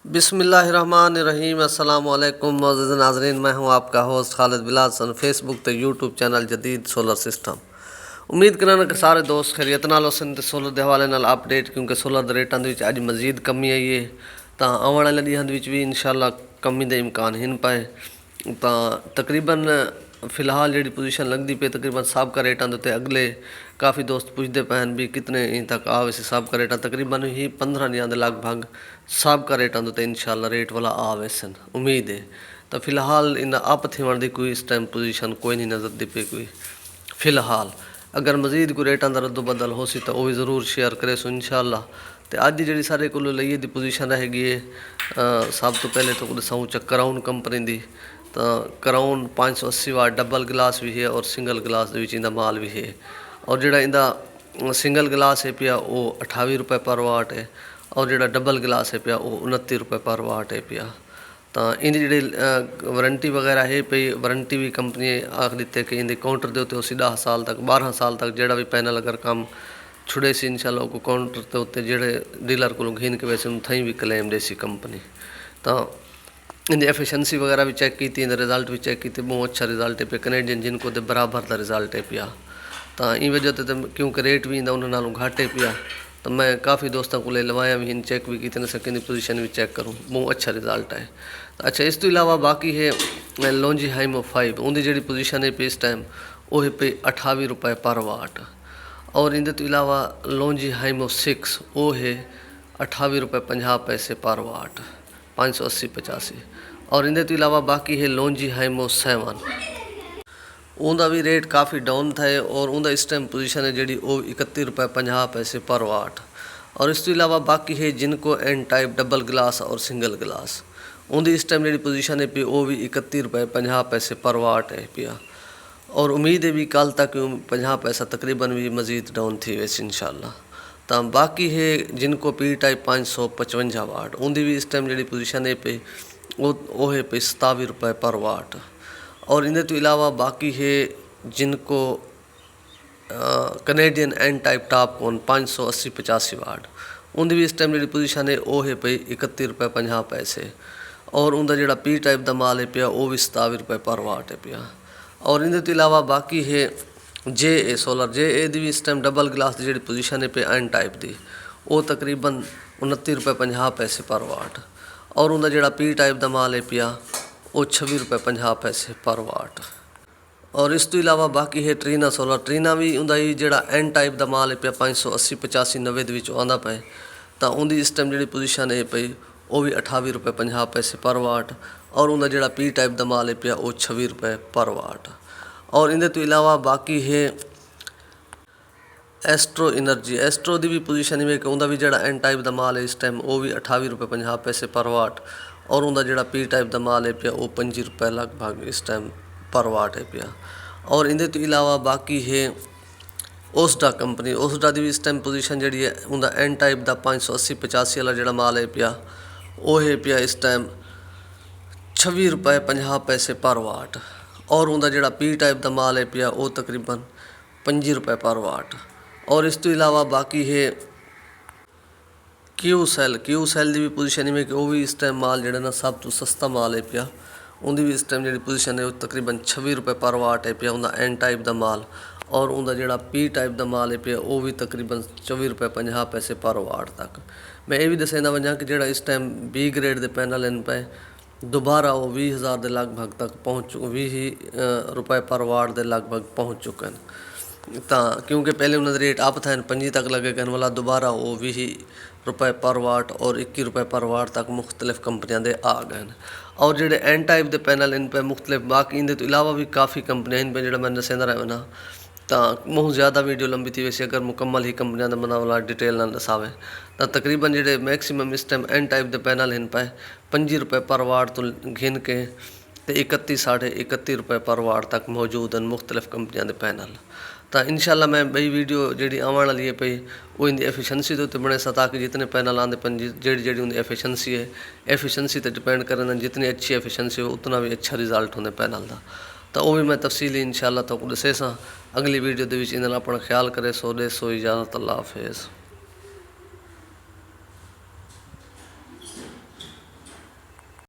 बिस्मिल्लाहिर्रहमानिर्रहीम। अस्सलाम वालेकुम मोअज़्ज़िज़ नाज़रीन, मैं हूं आपका होस्ट खालिद बिलाल सन फेसबुक ते यूट्यूब चैनल जदीद सोलर सिस्टम। उम्मीद करना कि सारे दोस्त खैरियत नाल होसन ते सोलर दे हवाले नाल अपडेट, क्योंकि सोलर दे रेटां दे विच अज मजीद कमी आई है। तां आउण वाले दिनां दे विच भी इंशाअल्लाह कमी दे इम्कान हिन पाए। तां तकरीबन फिलहाल जी पोजीशन लगती पे तकरीबन साबका रेटां दे उत्ते अगले काफ़ी दोस्त पुछते पे हैं भी कितने तक आ वैसे साबका रेटां तकरीबन ही 15 दिनां के लगभग साबका रेटां दे उत्ते इंशाअल्लाह रेट वाला आ वैसन उम्मीद है। तो फिलहाल इन अप थिवण की कोई इस टाइम पोजीशन कोई नहीं नज़र दी पे कोई फिलहाल। अगर मजीद कोई रेटां दा रद्दो बदल हो सी तो वह भी ज़रूर शेयर करे सो इंशाअल्लाह। तो अज की जी सारे को लईए दी पोजीशन रहेगी सब तो पहले तो दसाऊँ क्राउन कंपनी की। तो क्राउन 580 वाट डबल गिलास भी है और सिंगल गिलास इंदा माल भी है। और जोड़ा इंदा सिंगल गिलास है पिया वो 28 रुपये पर वाट है और जोड़ा डबल गिलास है पिया वो 29 रुपये पर वाट है पिया। तो इन जी वारंटी वगैरह है पई, वारंटी भी कंपनी आख दिते कि इन काउंटर के उत्ते 10 साल तक 12 साल तक जोड़ा भी पैनल अगर काम छुड़े सी इंशाअल्लाह को काउंटर के उत्ते जोड़े डीलर को घिन के वैसे थी भी क्लेम दे सी कंपनी। तो इनकी एफिशिएंसी वगैरह भी चेक की, इन रिजल्ट भी चेक किए, बहुत अच्छा रिजल्ट है पे कनेडियन जिनको दे बराबर का रिजल्ट है पिया। तो इन वजह से क्योंकि रेट भी उन्होंने घट है पिया, तो मैं काफ़ी दोस्तों को लवाया भी चेक भी किए सेकंड पोजीशन भी चेक करूँ, बहुत अच्छा रिजल्ट है। अच्छा इस तो इलावा बाकी है लॉन्जी हाइमो 5, उनकी जी पोजीशन है पे इस टाइम वो है पे 28 रुपये पर वाट। और इन तो इलावा लॉन्जी हाइमो 6 वो है 28 रुपये 50 पैसे पर वाट 580-85। और इन तो इलावा बाकी है लॉन्जी हाइमो 7, उनका भी रेट काफ़ी डाउन था और उनका इस टाइम पोजीशन है जी वो 31 रुपये 50 पैसे पर वाट। और इस तो इलावा बाकी है जिनको एन टाइप डबल गिलास और सिंगल गिलास, उनकी इस टाइम जी पोजीशन है पी वो भी 31 रुपये 50 पैसे पर वाट है पिया। और उम्मीद है भी कल तक 50 पैसा तकरीबन भी मज़ीद डाउन थी वैसे इंशाअल्लाह। तो बाकी है जिनको पी टाइप 555 वाट, उनकी भी इस टाइम जी पोजीशन है पे वो है पे 27 रुपये पर वाट। और इन तो इलावा बाकी है जिनको कनेडियन एन टाइप टॉप कौन 580-85 वाट, उनकी भी इस टाइम जी पोजीशन है वो है पे 31 रुपये 50 पैसे। और उनका जोड़ा पी टाइप का माल है पिया वो भी 27 रुपये पर वाट है पिया। और इन तो इलावा बाकी है जे ए सोलर, जे ए दी भी इस टाइम डबल गिलास की जी पोजीशन है पे एन टाइप की वो तकरीबन 29 रुपये 50 पैसे पर वाट। और उनका जोड़ा पी टाइप का माल है पिया वो 26 रुपये 50 पैसे पर वाट। और इस तो इलावा बाकी है ट्रीना सोलर, ट्रीना भी उनका जोड़ा एन टाइप का माल है पिया 580-85-90 आँदा पे। तो उनकी इस टाइम जी पोजीशन है पई वो भी 28 रुपये 50 पैसे पर वाट। और उनका जोड़ा पी टाइप का माल है पिया वो 26 रुपये पर वाट। और इन तो इलावा बाकी है एस्ट्रो एनर्जी, एस्ट्रो की भी पोजीशन है कि उनका भी जोड़ा एन टाइप का माल है इस टाइम वो भी 28 रुपये 50 पैसे पर वाट। और उनका जोड़ा पी टाइप का माल है पिया वो 25 रुपये लगभग इस टाइम पर वाट है पिया। और इन तो इलावा बाकी है ओसडा कंपनी, ओसडा की भी इस टाइम पोजीशन जी है उनका एन टाइप का 580-85 वाला जोड़ा माल है पिया वो है पिया इस टाइम 26 रुपये 50 पैसे पर वाट। और उनका जोड़ा पी टाइप का माल है पिया वो तकरीबन 25 रुपये पर वाट। और इस तो इलावा बाकी है क्यू सैल की भी पोजीशन में कि वो भी इस टाइम माल जोड़ा ना सब तो सस्ता माल है पिया, उनकी भी इस टाइम जी पोजीशन है वो तकरीबन 26 रुपये पर वाट है पिया उनका एन टाइप का माल। और उनका जोड़ा पी टाइप का माल है पिया वो भी तकरीबन 24 रुपये 50 पैसे पर वाट तक। मैं ये भी दसना वजा कि जोड़ा इस टाइम बी ग्रेड के पैनल इन पे दोबारा वो 20,000 के लगभग तक पहुँच 20 रुपये पर वाट के लगभग पहुँच चुके हैं। तो क्योंकि पहले उन्होंने रेट अप था 5 तक लगे कहने वाला दोबारा वो 20 रुपये पर वाट और 21 रुपये पर वाट तक मुख्तलिफ कंपनियां दे आ गए। और जोड़े एन टाइप के पैनल इन पे मुख्तलिफ बाकी इन तो इलावा भी काफ़ी कंपनियां इन पे जो मैं दसेंदा रहा ना। तो बहुत ज़्यादा वीडियो लंबी थी वैसे अगर मुकम्मल ही कंपनियां का मना वाला डिटेल ना दसावे तो तकरीबन जो मैक्सीमम इस टाइम एन टाइप के पैनल इन पे 25 रुपये पर वाट तो घिन के 31-31.5 रुपये पर वाट तक मौजूद हैं मुख्तलिफ कंपनियां के पैनल। तो इंशाल्लाह मैं बई वीडियो जी आने वाली है पई वो इनकी एफिशिएंसी के उत्ते बने सा ताकि जितने पैनल आते पे जी उनकी एफिशिएंसी है एफिशिएंसी पर डिपेंड करें, जितनी अच्छी एफिशिएंसी हो उतना भी अच्छा रिजल्ट होंगे पैनल का। तो वो भी मैं तफसीली इंशाल्लाह तो दसे सा अगली वीडियो के इन अपना ख्याल करे। सो दे सो इजाज़त, अल्लाह हाफिज़।